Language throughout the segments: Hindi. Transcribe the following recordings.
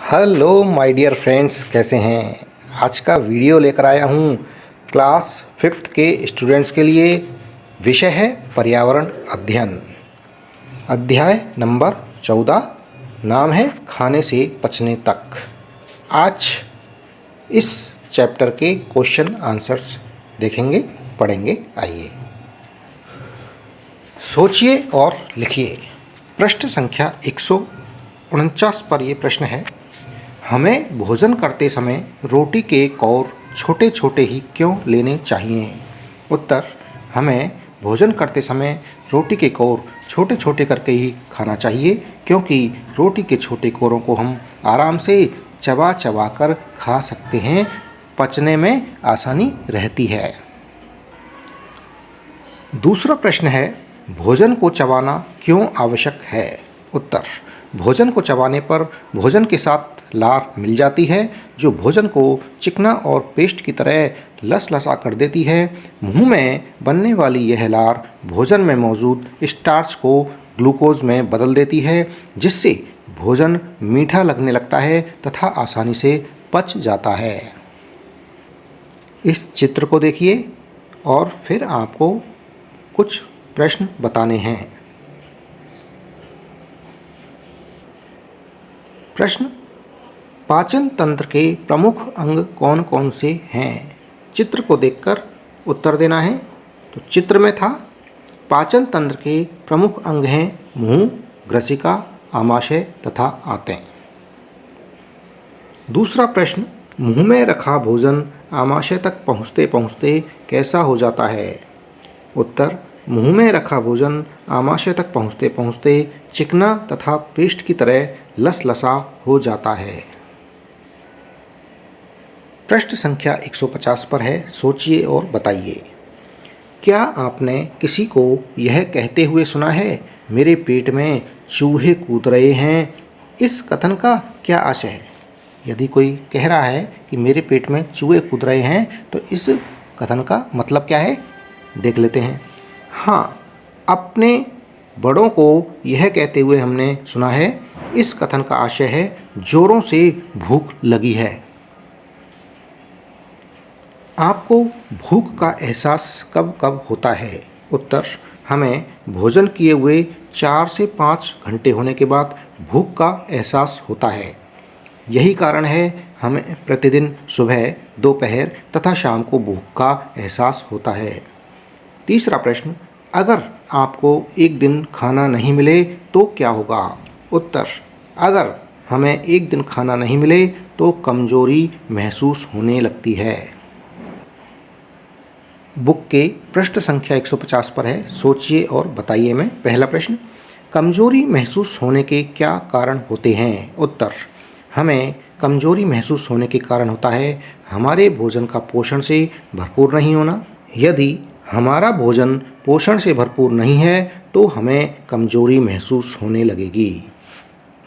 हेलो माय डियर फ्रेंड्स, कैसे हैं। आज का वीडियो लेकर आया हूँ क्लास 5th के स्टूडेंट्स के लिए। विषय है पर्यावरण अध्ययन। अध्याय नंबर 14, नाम है खाने से पचने तक। आज इस चैप्टर के क्वेश्चन आंसर्स देखेंगे, पढ़ेंगे। आइए सोचिए और लिखिए। पृष्ठ संख्या 149 पर ये प्रश्न है, हमें भोजन करते समय रोटी के कौर छोटे छोटे ही क्यों लेने चाहिए। उत्तर, हमें भोजन करते समय रोटी के कौर छोटे छोटे करके ही खाना चाहिए, क्योंकि रोटी के छोटे कौरों को हम आराम से चबा चबा कर खा सकते हैं, पचने में आसानी रहती है। दूसरा प्रश्न है, भोजन को चबाना क्यों आवश्यक है। उत्तर, भोजन को चबाने पर भोजन के साथ लार मिल जाती है, जो भोजन को चिकना और पेस्ट की तरह लसलसा कर देती है। मुंह में बनने वाली यह लार भोजन में मौजूद स्टार्च को ग्लूकोज में बदल देती है, जिससे भोजन मीठा लगने लगता है तथा आसानी से पच जाता है। इस चित्र को देखिए और फिर आपको कुछ प्रश्न बताने हैं। प्रश्न, पाचन तंत्र के प्रमुख अंग कौन कौन से हैं। चित्र को देखकर उत्तर देना है। तो चित्र में था, पाचन तंत्र के प्रमुख अंग हैं मुंह, ग्रसिका, आमाशय तथा आंतें। दूसरा प्रश्न, मुंह में रखा भोजन आमाशय तक पहुँचते पहुँचते कैसा हो जाता है। उत्तर, मुंह में रखा भोजन आमाशय तक पहुँचते पहुँचते चिकना तथा पेस्ट की तरह लसलसा हो जाता है। प्रश्न संख्या 150 पर है, सोचिए और बताइए। क्या आपने किसी को यह कहते हुए सुना है, मेरे पेट में चूहे कूद रहे हैं। इस कथन का क्या आशय है। यदि कोई कह रहा है कि मेरे पेट में चूहे कूद रहे हैं, तो इस कथन का मतलब क्या है, देख लेते हैं। हाँ, अपने बड़ों को यह कहते हुए हमने सुना है। इस कथन का आशय है, जोरों से भूख लगी है। आपको भूख का एहसास कब कब होता है। उत्तर, हमें भोजन किए हुए 4 से 5 घंटे होने के बाद भूख का एहसास होता है। यही कारण है हमें प्रतिदिन सुबह, दोपहर तथा शाम को भूख का एहसास होता है। तीसरा प्रश्न, अगर आपको एक दिन खाना नहीं मिले तो क्या होगा। उत्तर, अगर हमें एक दिन खाना नहीं मिले तो कमजोरी महसूस होने लगती है। बुक के पृष्ठ संख्या 150 पर है, सोचिए और बताइए में। पहला प्रश्न, कमजोरी महसूस होने के क्या कारण होते हैं। उत्तर, हमें कमजोरी महसूस होने के कारण होता है हमारे भोजन का पोषण से भरपूर नहीं होना। यदि हमारा भोजन पोषण से भरपूर नहीं है तो हमें कमजोरी महसूस होने लगेगी।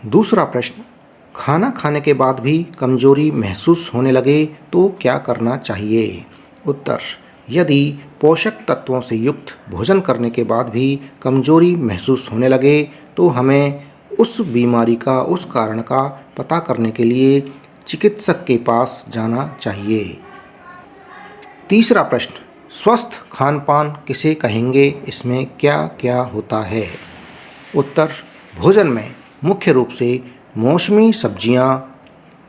दूसरा प्रश्न, खाना खाने के बाद भी कमजोरी महसूस होने लगे तो क्या करना चाहिए। उत्तर, यदि पोषक तत्वों से युक्त भोजन करने के बाद भी कमजोरी महसूस होने लगे तो हमें उस बीमारी का, उस कारण का पता करने के लिए चिकित्सक के पास जाना चाहिए। तीसरा प्रश्न, स्वस्थ खान पान किसे कहेंगे, इसमें क्या क्या होता है। उत्तर, भोजन में मुख्य रूप से मौसमी सब्जियां,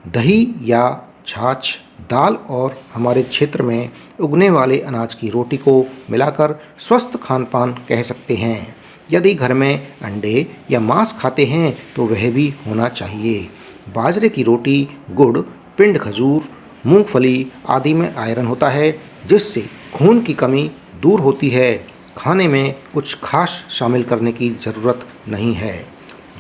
दही या छाछ, दाल और हमारे क्षेत्र में उगने वाले अनाज की रोटी को मिलाकर स्वस्थ खान पान कह सकते हैं। यदि घर में अंडे या मांस खाते हैं तो वह भी होना चाहिए। बाजरे की रोटी, गुड़, पिंड खजूर, मूंगफली आदि में आयरन होता है, जिससे खून की कमी दूर होती है। खाने में कुछ खास शामिल करने की ज़रूरत नहीं है।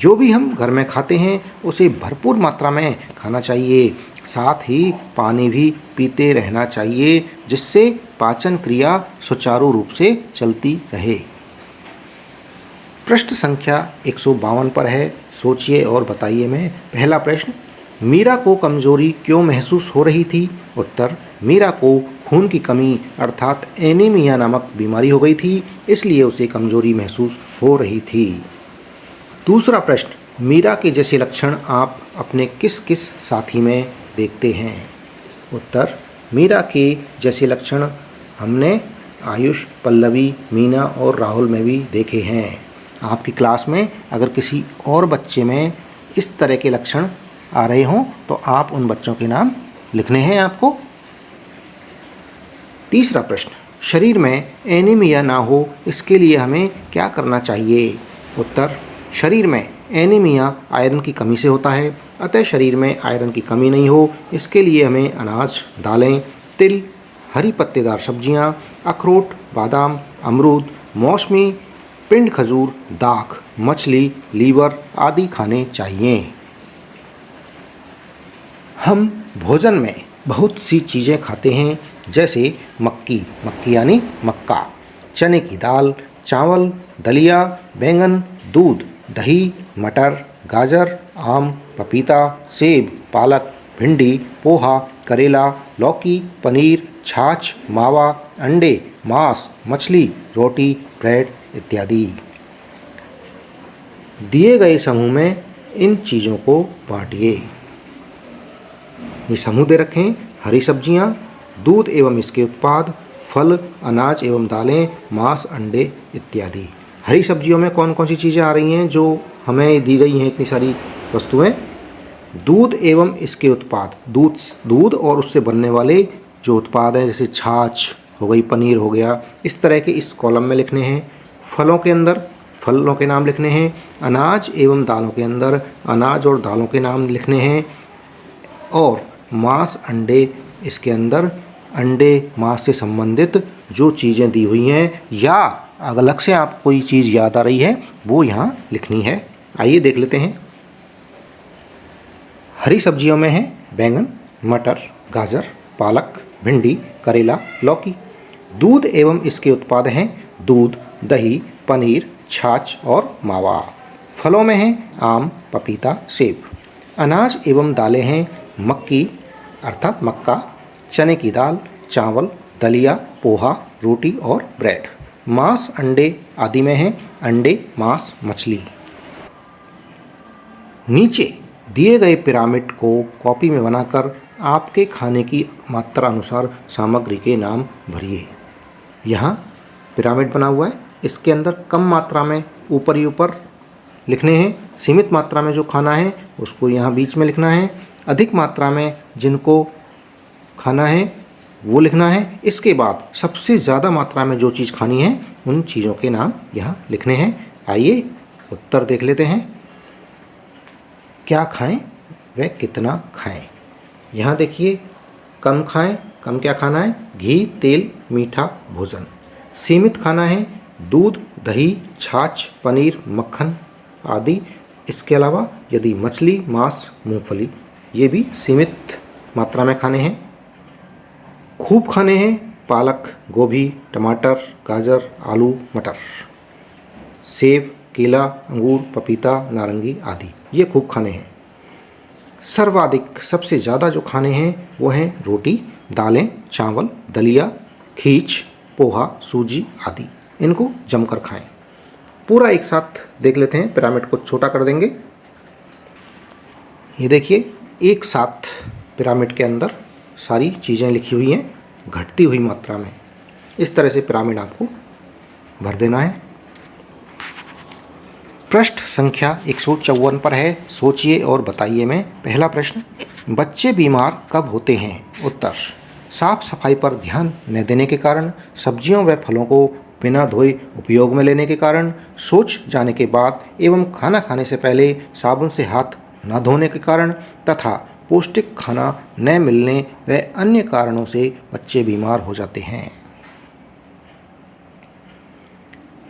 जो भी हम घर में खाते हैं उसे भरपूर मात्रा में खाना चाहिए। साथ ही पानी भी पीते रहना चाहिए, जिससे पाचन क्रिया सुचारू रूप से चलती रहे। पृष्ठ संख्या 152 पर है, सोचिए और बताइए में। पहला प्रश्न, मीरा को कमजोरी क्यों महसूस हो रही थी। उत्तर, मीरा को खून की कमी अर्थात एनीमिया नामक बीमारी हो गई थी, इसलिए उसे कमजोरी महसूस हो रही थी। दूसरा प्रश्न, मीरा के जैसे लक्षण आप अपने किस किस साथी में देखते हैं? उत्तर, मीरा के जैसे लक्षण हमने आयुष, पल्लवी, मीना और राहुल में भी देखे हैं। आपकी क्लास में अगर किसी और बच्चे में इस तरह के लक्षण आ रहे हों तो आप उन बच्चों के नाम लिखने हैं आपको। तीसरा प्रश्न, शरीर में एनीमिया ना हो इसके लिए हमें क्या करना चाहिए? उत्तर, शरीर में एनीमिया आयरन की कमी से होता है, अतः शरीर में आयरन की कमी नहीं हो इसके लिए हमें अनाज, दालें, तिल, हरी पत्तेदार सब्जियां, अखरोट, बादाम, अमरूद, मौसमी, पिंड खजूर, दाख, मछली, लीवर आदि खाने चाहिए। हम भोजन में बहुत सी चीज़ें खाते हैं जैसे मक्की यानी मक्का, चने की दाल, चावल, दलिया, बैंगन, दूध, दही, मटर, गाजर, आम, पपीता, सेब, पालक, भिंडी, पोहा, करेला, लौकी, पनीर, छाछ, मावा, अंडे, मांस, मछली, रोटी, ब्रेड इत्यादि। दिए गए समूह में इन चीज़ों को बांटिए। ये समूह दे रखें: हरी सब्जियां, दूध एवं इसके उत्पाद, फल, अनाज एवं दालें, मांस, अंडे इत्यादि। हरी सब्जियों में कौन कौन सी चीज़ें आ रही हैं जो हमें दी गई हैं? इतनी सारी वस्तुएं। दूध एवं इसके उत्पाद, दूध और उससे बनने वाले जो उत्पाद हैं जैसे छाछ हो गई, पनीर हो गया, इस तरह के इस कॉलम में लिखने हैं। फलों के अंदर फलों के नाम लिखने हैं। अनाज एवं दालों के अंदर अनाज और दालों के नाम लिखने हैं। और मांस, अंडे, इसके अंदर अंडे, मांस से संबंधित जो चीज़ें दी हुई हैं या अलग से आप कोई चीज़ याद आ रही है वो यहाँ लिखनी है। आइए देख लेते हैं। हरी सब्जियों में है बैंगन, मटर, गाजर, पालक, भिंडी, करेला, लौकी। दूध एवं इसके उत्पाद हैं दूध, दही, पनीर, छाछ और मावा। फलों में हैं आम, पपीता, सेब। अनाज एवं दालें हैं मक्की अर्थात मक्का, चने की दाल, चावल, दलिया, पोहा, रोटी और ब्रेड। मांस, अंडे आदि में हैं अंडे, मांस, मछली। नीचे दिए गए पिरामिड को कॉपी में बनाकर आपके खाने की मात्रा अनुसार सामग्री के नाम भरिए। यहाँ पिरामिड बना हुआ है, इसके अंदर कम मात्रा में ऊपर ही ऊपर लिखने हैं। सीमित मात्रा में जो खाना है उसको यहाँ बीच में लिखना है। अधिक मात्रा में जिनको खाना है वो लिखना है। इसके बाद सबसे ज़्यादा मात्रा में जो चीज़ खानी है उन चीज़ों के नाम यहाँ लिखने हैं। आइए उत्तर देख लेते हैं। क्या खाएं व कितना खाएं? यहाँ देखिए, कम खाएं, कम क्या खाना है? घी, तेल, मीठा भोजन। सीमित खाना है दूध, दही, छाछ, पनीर, मक्खन आदि। इसके अलावा यदि मछली, मांस, मूंगफली, ये भी सीमित मात्रा में खाने हैं। खूब खाने हैं पालक, गोभी, टमाटर, गाजर, आलू, मटर, सेब, केला, अंगूर, पपीता, नारंगी आदि, ये खूब खाने हैं। सर्वाधिक सबसे ज़्यादा जो खाने हैं वो हैं रोटी, दालें, चावल, दलिया, खीच, पोहा, सूजी आदि। इनको जमकर खाएं। पूरा एक साथ देख लेते हैं। पिरामिड को छोटा कर देंगे। ये देखिए, एक साथ पिरामिड के अंदर सारी चीज़ें लिखी हुई हैं घटती हुई मात्रा में। इस तरह से पिरामिड आपको भर देना है। पृष्ठ संख्या 154 पर है, सोचिए और बताइए में पहला प्रश्न, बच्चे बीमार कब होते हैं? उत्तर, साफ सफाई पर ध्यान न देने के कारण, सब्जियों व फलों को बिना धोए उपयोग में लेने के कारण, सोच जाने के बाद एवं खाना खाने से पहले साबुन से हाथ न धोने के कारण तथा पौष्टिक खाना न मिलने व अन्य कारणों से बच्चे बीमार हो जाते हैं।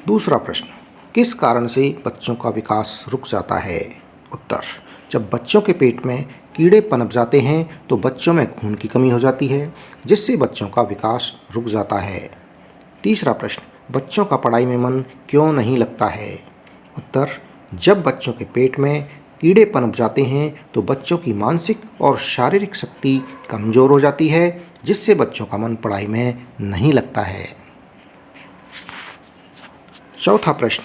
दूसरा प्रश्न, किस कारण से बच्चों का विकास रुक जाता है? उत्तर, जब बच्चों के पेट में कीड़े पनप जाते हैं तो बच्चों में खून की कमी हो जाती है जिससे बच्चों का विकास रुक जाता है। तीसरा प्रश्न, बच्चों का पढ़ाई में मन क्यों नहीं लगता है? उत्तर, जब बच्चों के पेट में कीड़े पनप जाते हैं तो बच्चों की मानसिक और शारीरिक शक्ति कमज़ोर हो जाती है जिससे बच्चों का मन पढ़ाई में नहीं लगता है। चौथा प्रश्न,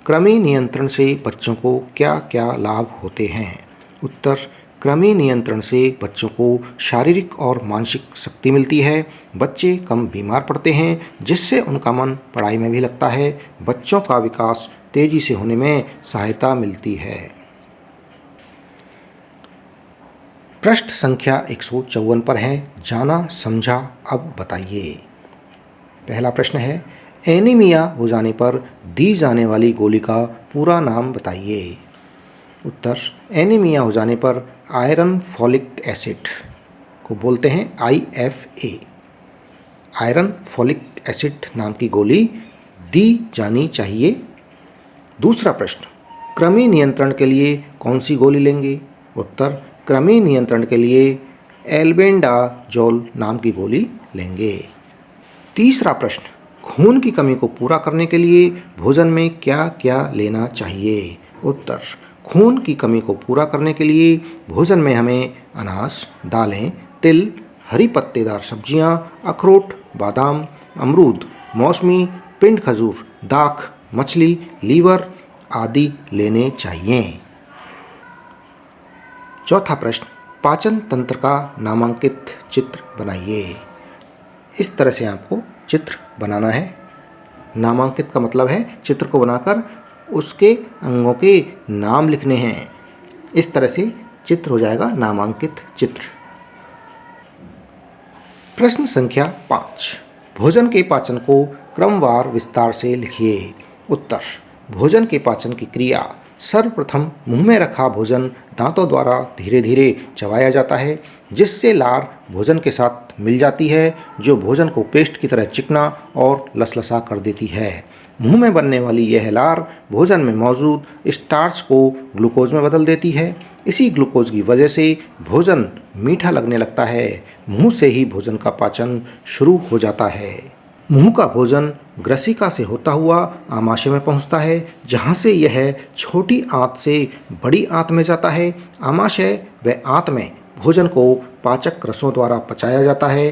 कृमि नियंत्रण से बच्चों को क्या क्या लाभ होते हैं? उत्तर, कृमि नियंत्रण से बच्चों को शारीरिक और मानसिक शक्ति मिलती है, बच्चे कम बीमार पड़ते हैं जिससे उनका मन पढ़ाई में भी लगता है, बच्चों का विकास तेजी से होने में सहायता मिलती है। पृष्ठ संख्या 154 पर है, जाना समझा अब बताइए। पहला प्रश्न है, एनीमिया हो जाने पर दी जाने वाली गोली का पूरा नाम बताइए। उत्तर, एनीमिया हो जाने पर आयरन फॉलिक एसिड को बोलते हैं IFA, आयरन फॉलिक एसिड नाम की गोली दी जानी चाहिए। दूसरा प्रश्न, कृमि नियंत्रण के लिए कौन सी गोली लेंगे? उत्तर, कृमि नियंत्रण के लिए एल्बेंडाजोल नाम की गोली लेंगे। तीसरा प्रश्न, खून की कमी को पूरा करने के लिए भोजन में क्या क्या लेना चाहिए? उत्तर, खून की कमी को पूरा करने के लिए भोजन में हमें अनाज, दालें, तिल, हरी पत्तेदार सब्जियां, अखरोट, बादाम, अमरूद, मौसमी, पिंड खजूर, दाख, मछली, लीवर आदि लेने चाहिए। चौथा प्रश्न, पाचन तंत्र का नामांकित चित्र बनाइए। इस तरह से आपको चित्र बनाना है। नामांकित का मतलब है चित्र को बनाकर उसके अंगों के नाम लिखने हैं। इस तरह से चित्र हो जाएगा नामांकित चित्र। प्रश्न संख्या 5, भोजन के पाचन को क्रमवार विस्तार से लिखिए। उत्तर, भोजन के पाचन की क्रिया, सर्वप्रथम मुंह में रखा भोजन दांतों द्वारा धीरे धीरे चबाया जाता है जिससे लार भोजन के साथ मिल जाती है जो भोजन को पेस्ट की तरह चिकना और लसलसा कर देती है। मुंह में बनने वाली यह लार भोजन में मौजूद स्टार्च को ग्लूकोज में बदल देती है। इसी ग्लूकोज की वजह से भोजन मीठा लगने लगता है। मुंह से ही भोजन का पाचन शुरू हो जाता है। मुंह का भोजन ग्रसिका से होता हुआ आमाशय में पहुंचता है जहां से यह छोटी आंत से बड़ी आंत में जाता है। आमाशय व आंत में भोजन को पाचक रसों द्वारा पचाया जाता है।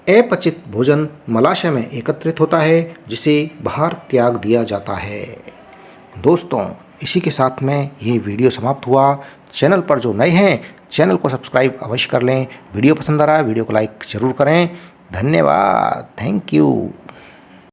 अपचित भोजन मलाशय में एकत्रित होता है जिसे बाहर त्याग दिया जाता है। दोस्तों, इसी के साथ में ये वीडियो समाप्त हुआ। चैनल पर जो नए हैं चैनल को सब्सक्राइब अवश्य कर लें। वीडियो पसंद आ रहा है वीडियो को लाइक ज़रूर करें। धन्यवाद। Thank you.